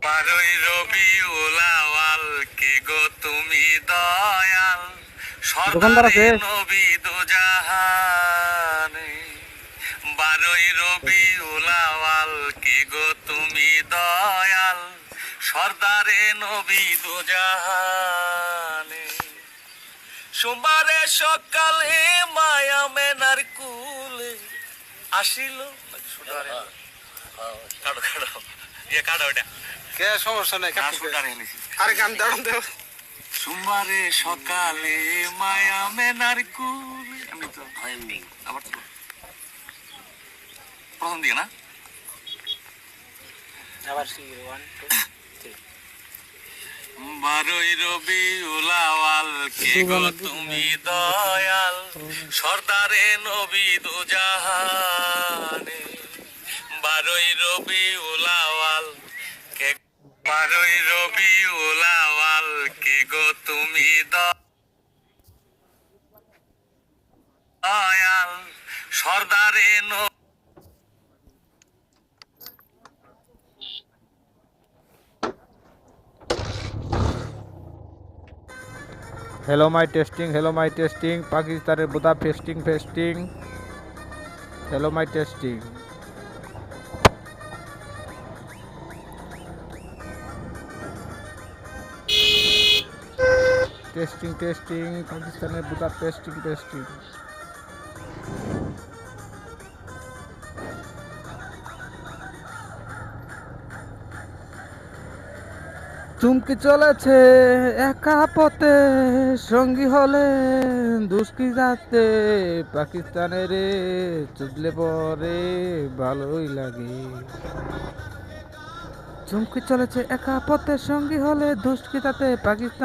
বারোই রবিউল আওয়াল কে গো তুমি দয়াল দোকানদার সরদারে আছে নবী দুজাহানে। বারোই রবিউল আওয়াল কে গো তুমি দয়াল সরদারে নবী দুজাহানে। সোমবারে সকালে মায়া মেনার কুলে আসিল কাটো কাটো কাটো ওটা কে সমস্যা নাই আরে গান দাঁড়ান দেও। সোমবারে সকালে মায়া মেনার কুলে এমনি তো এমনি আবার তো প্রথম দিকে না আবার সি 1 2 বারোই রবিউল আওয়াল কে গো তুমি দয়াল সরদারে নবী দুজাহানে। বারোই রবিউল আওয়াল কে বারোই রবিউল আওয়াল কে গো তুমি দয়াল সরদারে নবী। हेलो माय टेस्टिंग पाकिस्तान बुदा testing hello my testing Pakistan बुदा टेस्टिंग চুমকি চলেছে একা পথে সঙ্গী হলে দুষ্কি যাতে পাকিস্তানের চুদলে পরে ভালোই লাগে। চুমকি চলেছে একা পথে সঙ্গী হলে দুষ্কি যাতে পাকিস্তান